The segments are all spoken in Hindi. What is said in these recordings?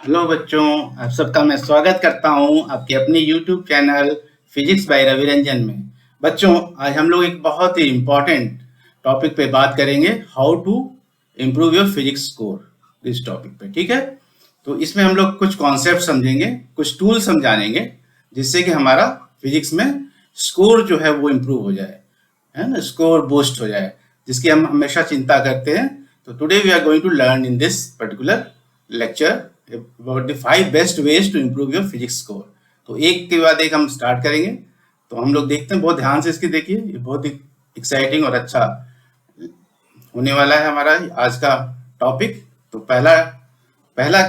हेलो बच्चों, आप सबका मैं स्वागत करता हूं आपके अपने YouTube channel physics by Ravi Ranjan में। बच्चों, आज हम लोग एक बहुत ही इम्पोर्टेंट टॉपिक पे बात करेंगे, how to improve your physics score. इस टॉपिक पे ठीक है। तो इसमें हम लोग कुछ कॉन्सेप्ट समझेंगे, कुछ टूल समझानेंगे, जिससे कि हमारा फिजिक्स में स्कोर जो है वो इम्प्रूव हो जाए, है ना, स्कोर बूस्ट हो जाए, जिसकी हम हमेशा चिंता करते हैं। तो today we are going to learn in this particular lecture about the 5 best ways to improve your physics score. तो एक के बाद एक हम स्टार्ट करेंगे। तो हम लोग देखते हैं, बहुत ध्यान से इसकी देखिए, ये बहुत ही एक्साइटिंग और अच्छा होने वाला है हमारा आज का टॉपिक। तो पहला पहला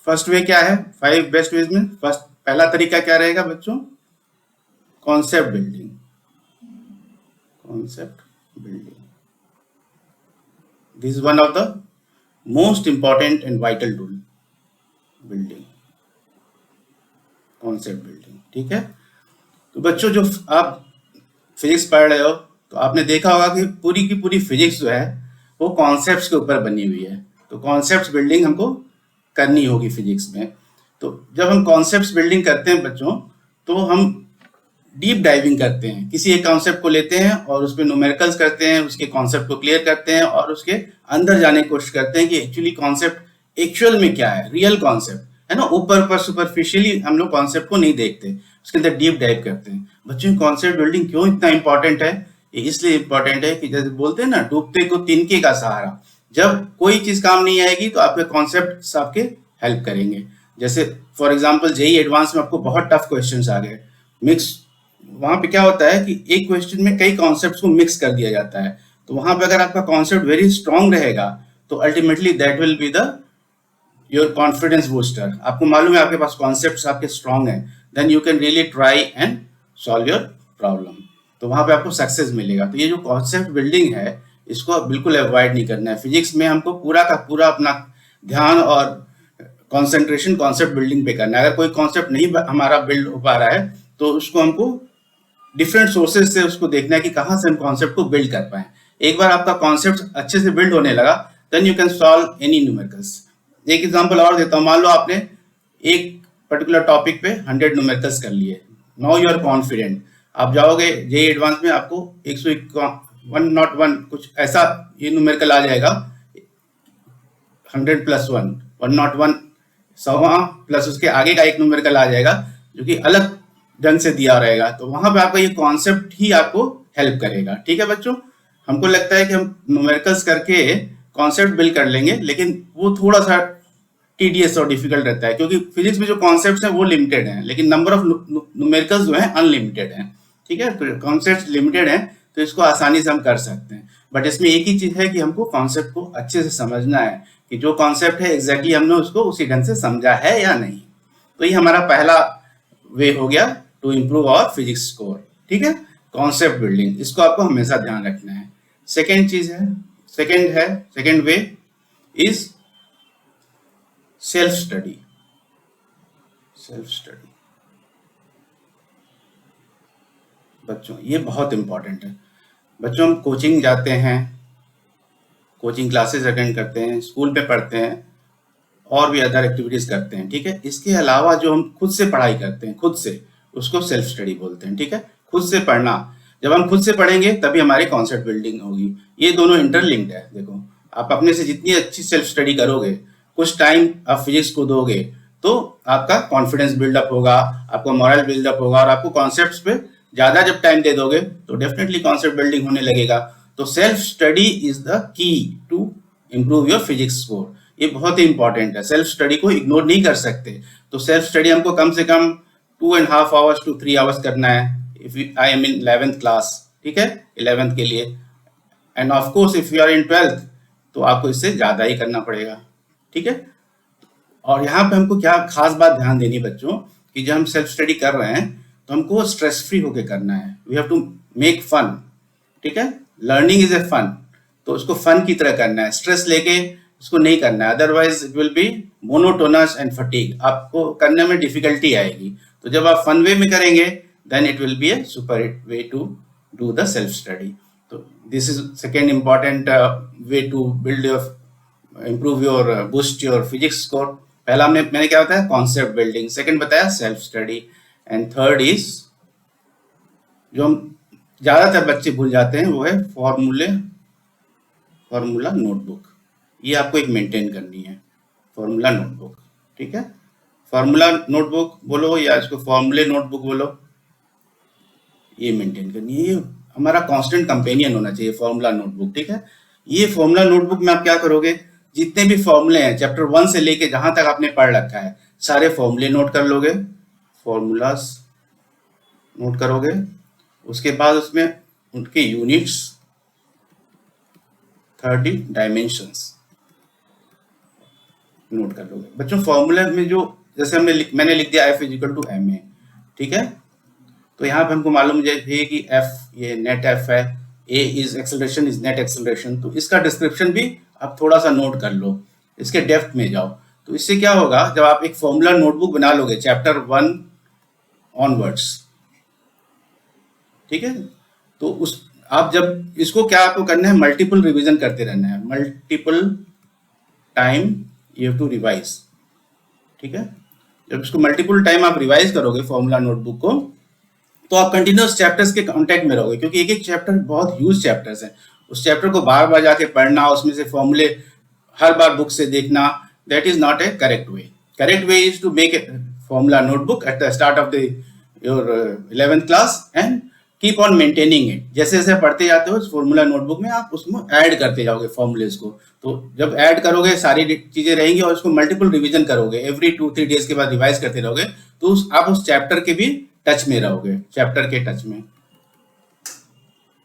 फर्स्ट वे क्या है, 5 बेस्ट वेज में फर्स्ट पहला तरीका क्या रहेगा बच्चों? Concept building. Concept building, this is one of the most important and vital tool, building, concept building. ठीक है। तो बच्चों, जो आप फिजिक्स पढ़ रहे हो, तो आपने देखा होगा कि पूरी की पूरी फिजिक्स जो है वो कॉन्सेप्ट्स के ऊपर बनी हुई है। तो कॉन्सेप्ट बिल्डिंग हमको करनी होगी फिजिक्स में। तो जब हम कॉन्सेप्ट बिल्डिंग करते हैं बच्चों, तो हम डीप डाइविंग करते हैं, किसी एक कॉन्सेप्ट को लेते हैं और उसमें न्यूमेरिकल्स करते हैं, उसके कॉन्सेप्ट को क्लियर करते हैं और उसके अंदर जाने की कोशिश करते हैं कि एक्चुअली कॉन्सेप्ट एक्चुअल में क्या है, रियल कॉन्सेप्ट है ना। ऊपर ऊपर सुपरफिशियली हम लोग कॉन्सेप्ट को नहीं देखते, उसके अंदर डीप डाइव करते हैं। बच्चों, कॉन्सेप्ट बिल्डिंग क्यों इतना इंपॉर्टेंट है? ये इसलिए इंपॉर्टेंट है कि जैसे बोलते हैं ना, डूबते को तिनके का सहारा। जब कोई चीज काम नहीं आएगी तो आपके कॉन्सेप्ट आपके हेल्प करेंगे। जैसे फॉर एग्जाम्पल जेई एडवांस में आपको बहुत टफ क्वेश्चन आ गए, मिक्स, वहां पे क्या होता है कि एक क्वेश्चन में कई कॉन्सेप्ट्स को मिक्स कर दिया जाता है। तो वहां पे अगर आपका कॉन्सेप्ट वेरी स्ट्रांग रहेगा, तो ultimately that will be the your confidence booster. आपको मालूम है आपके पास कॉन्सेप्ट्स आपके स्ट्रांग हैं, then you can really try and solve your problem. तो वहां पे आपको सक्सेस मिलेगा। तो ये जो कॉन्सेप्ट बिल्डिंग है, इसको बिल्कुल अवॉइड नहीं करना है। फिजिक्स में हमको पूरा का पूरा अपना ध्यान और कॉन्सेंट्रेशन कॉन्सेप्ट बिल्डिंग पे करना है। अगर कोई कॉन्सेप्ट नहीं हमारा बिल्ड हो पा रहा है, तो उसको हमको डिफरेंट सोर्सेज से उसको देखना है कि कहाँ से हम कॉन्सेप्ट को बिल्ड कर पाए। एक बार आपका कॉन्सेप्ट अच्छे से बिल्ड होने लगा, then you can solve any numericals. एक एग्जांपल और देता हूँ। मान लो आपने एक पर्टिकुलर टॉपिक पे 100 न्यूमेरिकल्स कर लिए, नाउ यू आर कॉन्फिडेंट। आप जाओगे जेई एडवांस में, आपको 101 कुछ ऐसा ये न्यूमेरिकल आ जाएगा, 100+1 101 100 प्लस उसके आगे का एक न्यूमेरिकल आ जाएगा जो कि अलग ढंग से दिया रहेगा। तो वहां पे आपका ये कॉन्सेप्ट ही आपको हेल्प करेगा। ठीक है बच्चों, हमको लगता है कि हम न्यूमेरिकल्स करके कॉन्सेप्ट बिल्ड कर लेंगे, लेकिन वो थोड़ा सा टीडियस और डिफिकल्ट रहता है, क्योंकि फिजिक्स में जो कॉन्सेप्ट्स हैं वो लिमिटेड हैं, लेकिन नंबर ऑफ न्यूमेरिकल्स जो हैं अनलिमिटेड हैं। ठीक है, तो कॉन्सेप्ट लिमिटेड हैं, तो इसको आसानी से हम कर सकते हैं। बट इसमें एक ही चीज है कि हमको कॉन्सेप्ट को अच्छे से समझना है कि जो कॉन्सेप्ट है एग्जैक्टली हमने उसको उसी ढंग से समझा है या नहीं। तो ये हमारा पहला वे हो गया to improve our physics score. ठीक है, कॉन्सेप्ट बिल्डिंग, इसको आपको हमेशा ध्यान रखना है। सेकेंड चीज है, second way is self study. Self study बच्चों, ये बहुत इंपॉर्टेंट है। बच्चों, हम कोचिंग जाते हैं, कोचिंग क्लासेस अटेंड करते हैं, स्कूल पे पढ़ते हैं और भी अदर एक्टिविटीज करते हैं। ठीक है, इसके अलावा जो हम खुद से पढ़ाई करते हैं, खुद से, उसको सेल्फ स्टडी बोलते हैं। ठीक है, खुद से पढ़ना। जब हम खुद से पढ़ेंगे तभी हमारी कॉन्सेप्ट बिल्डिंग होगी। ये दोनों इंटरलिंक्ड है। देखो, आप अपने से जितनी अच्छी सेल्फ स्टडी करोगे, कुछ टाइम आप फिजिक्स को दोगे, तो आपका कॉन्फिडेंस बिल्डअप होगा, आपका मॉरल बिल्डअप होगा, और आपको कॉन्सेप्ट्स पे ज्यादा जब टाइम दे दोगे तो डेफिनेटली कॉन्सेप्ट बिल्डिंग होने लगेगा। तो self study is the key to improve your physics score. ये बहुत ही इंपॉर्टेंट है, सेल्फ स्टडी को इग्नोर नहीं कर सकते। तो सेल्फ स्टडी हमको कम से कम 2.5 आवर्स to 3 आवर्स करना है, if I am in 11th class. ठीक है, 11th के लिए। End of course if you are in 12th, तो आपको इससे ज्यादा ही करना पड़ेगा। ठीक है, और यहाँ पे हमको क्या खास बात ध्यान देनी बच्चों, कि जब हम सेल्फ स्टडी कर रहे हैं तो हमको स्ट्रेस फ्री होके करना है। We have to make fun. ठीक है, लर्निंग इज ए फन, तो उसको फन की तरह करना है, स्ट्रेस लेके उसको नहीं करना है, otherwise it will B monotonous and fatigue, आपको करने में डिफिकल्टी आएगी। तो जब आप फन वे में करेंगे, then it will be a super way to do the self study. तो this is second important way to build your improve your boost your physics score. पहला मैंने क्या बताया, कॉन्सेप्ट बिल्डिंग, सेकंड बताया self study, and third is जो हम ज्यादातर बच्चे भूल जाते हैं वो है फॉर्मूला नोटबुक। ये आपको एक मेंटेन करनी है, फॉर्मूला नोटबुक, ठीक है। फॉर्मूला नोटबुक बोलो या इसको फॉर्मूले नोटबुक बोलो, ये मेंटेन करनी है, ये हमारा कांस्टेंट कंपेनियन होना चाहिए फॉर्मूला नोटबुक, ठीक है। ये फॉर्मूला नोटबुक में आप क्या करोगे, जितने भी फॉर्मूले हैं चैप्टर 1 से लेके जहां तक आपने पढ़ रखा है सारे फॉर्मूले नोट कर लोगे, फॉर्मूलास नोट करोगे। उसके बाद उसमें उनके यूनिट्स, 30 डायमेंशंस नोट कर लोगे। बच्चों फॉर्मूले में जो जैसे मैंने लिख दिया F is equal to m a, ठीक है। तो यहाँ पे हमको मालूम है कि F ये नेट F है, A is acceleration is net acceleration. तो इसका डिस्क्रिप्शन भी आप थोड़ा सा नोट कर लो, इसके डेप्थ में जाओ। तो इससे क्या होगा, जब आप एक फॉर्मूला नोटबुक बना लोगे चैप्टर 1 ऑनवर्ड्स, ठीक है, तो उस आप जब इसको क्या आपको करना है, मल्टीपल रिवीजन करते रहना है, multiple time you have to revise, ठीक है। जब इसको मल्टीपल टाइम आप रिवाइज करोगे फॉर्मूला नोटबुक को, तो आप कंटिन्यूस चैप्टर्स के कांटेक्ट में रहोगे, क्योंकि एक एक चैप्टर बहुत ह्यूज चैप्टर्स हैं। उस चैप्टर को बार बार जाके पढ़ना, उसमें से फॉर्मूले हर बार बुक से देखना, that is not a correct way. Correct way is to make a formula notebook at the start of the your 11th class and keep on maintaining it. जैसे जैसे पढ़ते जाते हो इस फॉर्मूला नोटबुक में आप उसमें ऐड करते जाओगे फॉर्मूलेस को। तो जब ऐड करोगे सारी चीजें रहेंगी और उसको मल्टीपल रिवीजन करोगे, एवरी 2-3 डेज के बाद रिवाइज करते रहोगे, तो आप उस चैप्टर के भी टच में रहोगे, चैप्टर के टच में,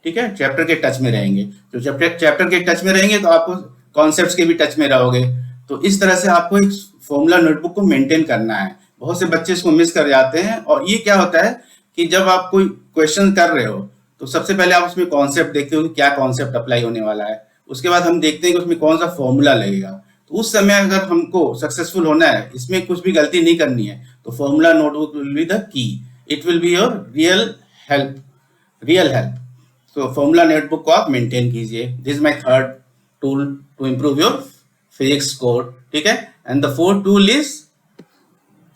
ठीक है, चैप्टर के टच में रहेंगे। तो चैप्टर के टच में रहेंगे तो आपको कॉन्सेप्ट्स के भी टच में रहोगे। तो इस तरह से आपको एक फॉर्मूला नोटबुक को मेंटेन करना है। बहुत से बच्चे इसको मिस कर जाते हैं। और ये क्या होता है कि जब आप कोई क्वेश्चन कर रहे हो तो सबसे पहले आप उसमें कॉन्सेप्ट देखते हो कि क्या कॉन्सेप्ट अप्लाई होने वाला है, उसके बाद हम देखते हैं कि उसमें कौन सा फॉर्मूला लगेगा। तो उस समय अगर हमको सक्सेसफुल होना है, इसमें कुछ भी गलती नहीं करनी है, तो formula notebook will be the key, it will be your real help. तो फॉर्मूला नोटबुक को आप मेंटेन कीजिए। This is my third tool to improve your physics score, ठीक है। And the fourth tool is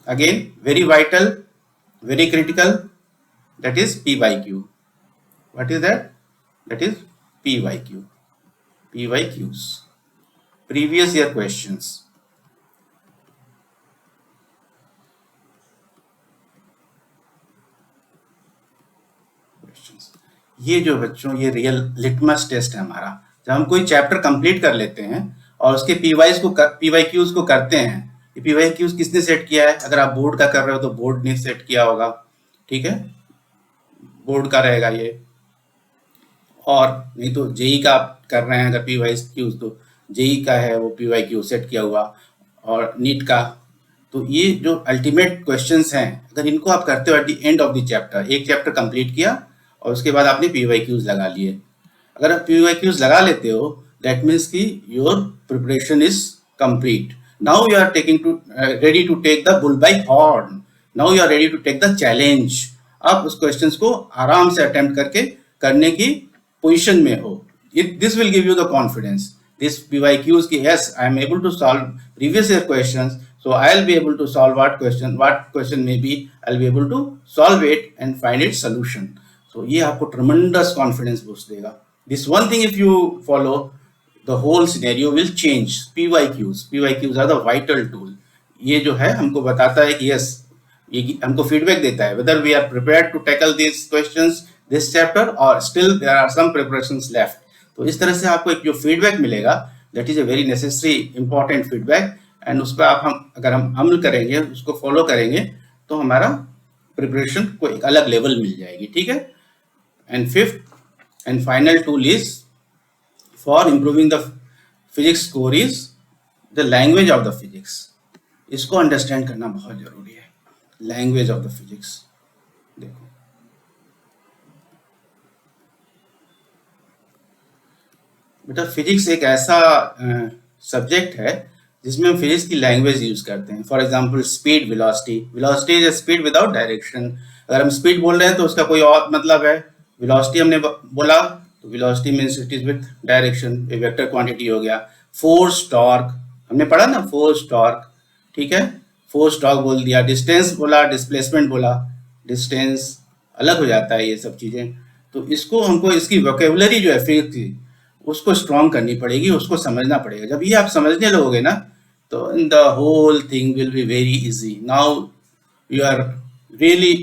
again very vital, very critical, that is PYQ. What is that? That is PYQ. PYQs, previous year questions. ये जो बच्चों ये रियल लिटमस टेस्ट है हमारा। जब हम कोई चैप्टर कंप्लीट कर लेते हैं और उसके PYQs को करते हैं, PYQs किसने सेट किया है? अगर आप बोर्ड का कर रहे हो तो बोर्ड ने सेट किया होगा, ठीक है, बोर्ड का रहेगा ये। और नहीं तो जेई का आप कर रहे हैं अगर PYQs, तो जेई का है वो PYQ सेट किया हुआ, और नीट का। तो ये जो अल्टीमेट क्वेश्चंस हैं, अगर इनको आप करते हो at the end of the chapter, एक चैप्टर कंप्लीट किया और उसके बाद आपने PYQs लगा लिए। अगर आप PYQs लगा लेते हो, दैट मीन्स कि your preparation is complete. Now you are ready to take the bull by horn. Now you are ready to take the challenge. आप उस क्वेश्चंस को आराम से अटेम्प्ट करके करने की पोजीशन में हो। This will give you the confidence. This PYQs की yes, I am able to solve previous year questions, so I'll be able to solve what question may be, I'll be able to solve it and find its solution. So ये आपको tremendous confidence boost देगा. This one thing if you follow, the whole scenario will change. PYQs are the vital tool. ये जो है हमको बताता है कि yes, ये हमको feedback देता है whether we are prepared to tackle these questions, this chapter, or still there are some preparations left. तो इस तरह से आपको एक जो feedback मिलेगा, that is a very necessary important feedback, and उस पर अगर हम अमल करेंगे, उसको follow करेंगे, तो हमारा preparation को एक अलग level मिल जाएगी, ठीक है। And fifth and final tool is for improving the physics score is the language of the physics. इसको अंडरस्टैंड करना बहुत जरूरी है, लैंग्वेज ऑफ द फिजिक्स। देखो बेटा, फिजिक्स एक ऐसा सब्जेक्ट है जिसमें हम फिजिक्स की लैंग्वेज यूज करते हैं। For example speed, velocity is speed without direction. अगर हम स्पीड बोल रहे हैं तो उसका कोई और मतलब है। वेलोसिटी हमने बोला तो velocity means it is with direction, vector quantity हो गया। फोर्स, टॉर्क हमने पढ़ा ना, फोर्स टॉर्क, ठीक है, फोर्स टॉर्क बोल दिया, डिस्टेंस बोला, डिस्प्लेसमेंट बोला, डिस्टेंस अलग हो जाता है ये सब चीजें। तो इसको हमको इसकी वोकेबुलरी जो है फिजिक्स की उसको स्ट्रॉन्ग करनी पड़ेगी, उसको समझना पड़ेगा। जब ये आप समझने लगोगे ना तो the whole thing will be very easy. Now you are really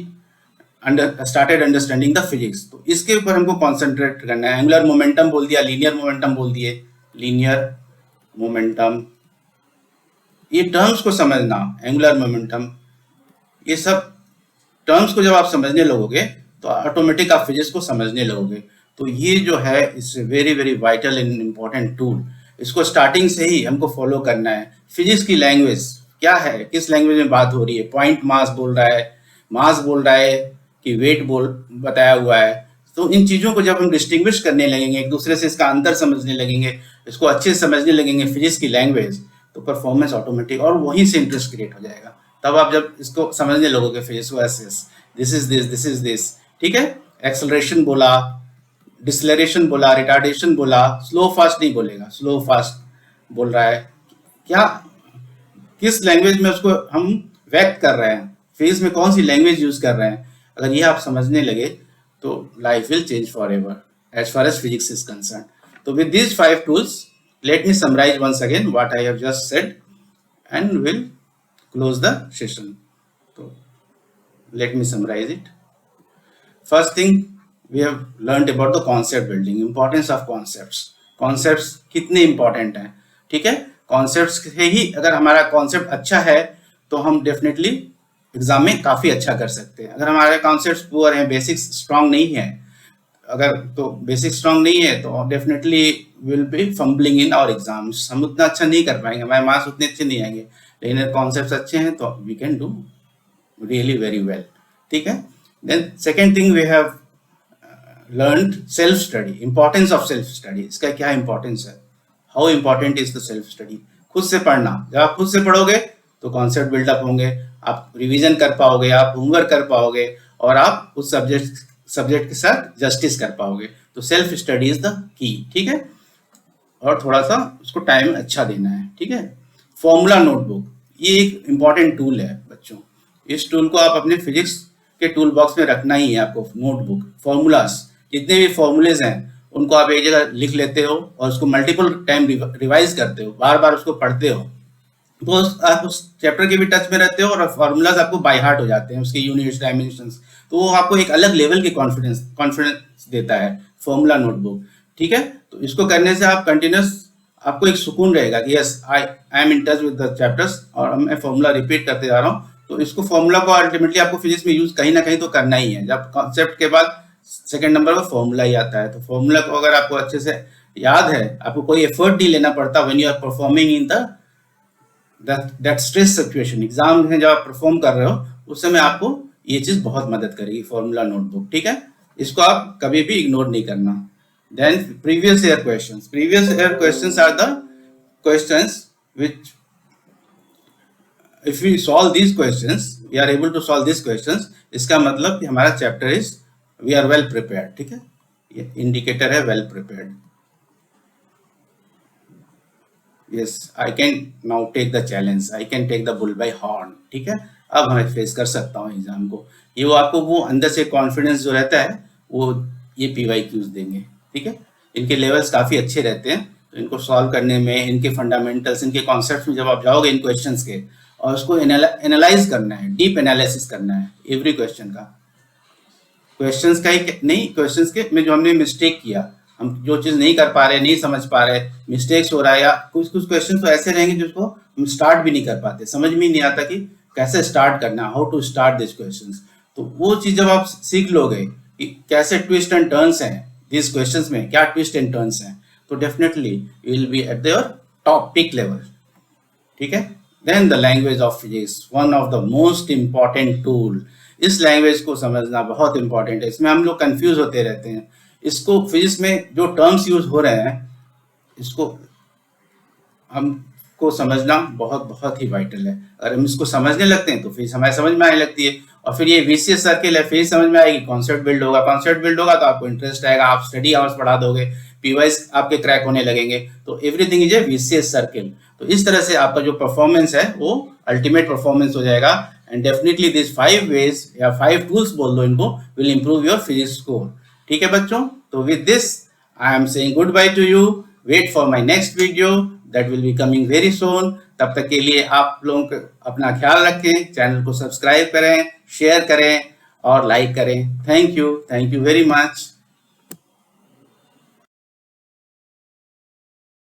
started understanding the physics. तो इसके ऊपर हमको कॉन्सेंट्रेट करना है। एंगुलर मोमेंटम बोल दिया, लीनियर मोमेंटम बोल दिए, लीनियर मोमेंटम, ये टर्म्स को समझना, एंगुलर मोमेंटम, ये सब टर्म्स को जब आप समझने लगोगे तो ऑटोमेटिक आप फिजिक्स को समझने लगोगे। तो ये जो है it's very very vital and important tool. इसको स्टार्टिंग से ही हमको फॉलो करना है। फिजिक्स की लैंग्वेज क्या है, किस लैंग्वेज में बात हो रही है, पॉइंट मास बोल रहा है, मास बोल रहा है कि वेट बोल बताया हुआ है। तो इन चीज़ों को जब हम डिस्टिंग्विश करने लगेंगे, एक दूसरे से इसका अंतर समझने लगेंगे, इसको अच्छे से समझने लगेंगे फिजिक्स की लैंग्वेज, तो परफॉर्मेंस ऑटोमेटिक और वहीं से इंटरेस्ट क्रिएट हो जाएगा। तब आप जब इसको समझने लगोगे फिजिक्स को, this is this, this is this, ठीक है। एक्सेलरेशन बोला, डिसलरेशन बोला, रिटार्डेशन बोला, स्लो फास्ट नहीं बोलेगा, स्लो फास्ट बोल रहा है, क्या किस लैंग्वेज में उसको हम व्यक्त कर रहे हैं, फिजिक्स में कौन सी लैंग्वेज यूज कर रहे हैं। अगर ये आप समझने लगे तो life will change for ever as far as physics is concern. तो with these 5 tools, let me summarize once again what I have just said and will close the session. So let me summarize it. First thing, we have learned about the concept building, importance of concepts. Concepts कितने important हैं, ठीक है। concepts से ही अगर हमारा concept अच्छा है तो हम definitely एग्जाम में काफी अच्छा कर सकते हैं। अगर हमारे कॉन्सेप्ट्स पुअर हैं, बेसिक्स स्ट्रांग नहीं है, अगर तो बेसिक स्ट्रांग नहीं है तो definitely will be fumbling in our exams. हम उतना अच्छा नहीं कर पाएंगे, हमारे मार्क्स उतने अच्छे नहीं आएंगे। लेकिन कॉन्सेप्ट्स अच्छे हैं तो we can do really very well, ठीक है। Then second thing, we have learned self study, importance of self study. इसका क्या इंपॉर्टेंस है, how important is the self study. खुद से पढ़ना, जब आप खुद से पढ़ोगे तो कॉन्सेप्ट बिल्डअप होंगे, आप रिवीजन कर पाओगे, आप होमवर्क कर पाओगे और आप उस सब्जेक्ट के साथ जस्टिस कर पाओगे। तो सेल्फ स्टडी इज द की, ठीक है। और थोड़ा सा उसको टाइम अच्छा देना है, ठीक है। फॉर्मूला नोटबुक, ये एक इंपॉर्टेंट टूल है बच्चों। इस टूल को आप अपने फिजिक्स के टूल बॉक्स में रखना ही है आपको। नोटबुक, फॉर्मूलाज, जितने भी फॉर्मूलेज हैं उनको आप एक जगह लिख लेते हो और उसको मल्टीपल टाइम रिवाइज करते हो, बार बार उसको पढ़ते हो, तो आप उस चैप्टर के भी टच में रहते हो और फॉर्मूलाज आपको बाय हार्ट हो जाते हैं, उसके यूनिट्स, डायमेंशंस। तो वो आपको एक अलग लेवल की कॉन्फिडेंस देता है फॉर्मूला नोटबुक, ठीक है। तो इसको करने से आप कंटिन्यूस, आपको एक सुकून रहेगा कि yes I am in touch with the chapters और मैं फॉर्मूला रिपीट करते जा रहा हूँ। तो इसको फॉर्मूला को अल्टीमेटली आपको फिजिक्स में यूज कहीं ना कहीं तो करना ही है। जब कॉन्सेप्ट के बाद सेकंड नंबर पर फॉर्मूला ही आता है। तो फॉर्मूला को अगर आपको अच्छे से याद है, आपको कोई एफर्ट नहीं लेना पड़ता when you are performing in that stress situation. Exam में जब आप परफॉर्म कर रहे हो उस समय आपको ये चीज बहुत मदद करेगी, फॉर्मूला नोटबुक, ठीक है। इसको आप कभी भी इग्नोर नहीं करना। Then previous year questions, previous year questions are the questions which if we solve these questions, we are able to solve these questions, इसका मतलब कि हमारा chapter is we are well prepared, ठीक है। ये इंडिकेटर है well prepared. Yes, I can now take the challenge. I can take the bull by horn. ठीक है, अब मैं फेस कर सकता हूँ एग्जाम को। ये वो आपको वो अंदर से कॉन्फिडेंस जो रहता है वो ये PYQs देंगे, ठीक है। इनके लेवल्स काफ़ी अच्छे रहते हैं, तो इनको सॉल्व करने में, इनके फंडामेंटल्स, इनके कॉन्सेप्ट्स में जब आप जाओगे इन क्वेश्चंस के और उसको एनालाइज करना है, डीप एनालिसिस करना है एवरी क्वेश्चन का। क्वेश्चंस का ही नहीं, क्वेश्चंस के में जो हमने मिस्टेक किया, हम जो चीज नहीं कर पा रहे, नहीं समझ पा रहे, मिस्टेक्स हो रहा है, या कुछ कुछ क्वेश्चन तो ऐसे रहेंगे जिसको हम स्टार्ट भी नहीं कर पाते, समझ में नहीं आता कि कैसे स्टार्ट करना, how to start this questions. तो वो चीज जब आप सीख लोगे कि कैसे ट्विस्ट एंड टर्न्स हैं दिस क्वेश्चंस में, क्या ट्विस्ट एंड टर्न्स हैं, तो definitely you will be at your top peak level, ठीक है। Then the language of physics, one of the most important tool. इस लैंग्वेज को समझना बहुत इंपॉर्टेंट है, इसमें हम लोग कंफ्यूज होते रहते हैं। इसको फिजिक्स में जो टर्म्स यूज हो रहे हैं, इसको हमको समझना बहुत बहुत ही वाइटल है। अगर हम इसको समझने लगते हैं तो फिर हमारे समझ में आने लगती है, और फिर ये विशियस सर्किल है, फिर समझ में आएगी, कॉन्सेप्ट बिल्ड होगा, कॉन्सेप्ट बिल्ड होगा तो आपको इंटरेस्ट आएगा, आप स्टडी आवर्स बढ़ा दोगे, पीवाइज आपके क्रैक होने लगेंगे। तो everything is a vicious circle. तो इस तरह से आपका जो परफॉर्मेंस है वो अल्टीमेट परफॉर्मेंस हो जाएगा। एंड डेफिनेटली दिस 5 वेज या 5 टूल्स बोल दो इनको, will improve your physics score. ठीक है बच्चों, तो with this I am saying goodbye to you. Wait for my next video that will be coming very soon. तब तक के लिए आप लोग अपना ख्याल रखें, चैनल को सब्सक्राइब करें, शेयर करें और लाइक करें। Thank you very much.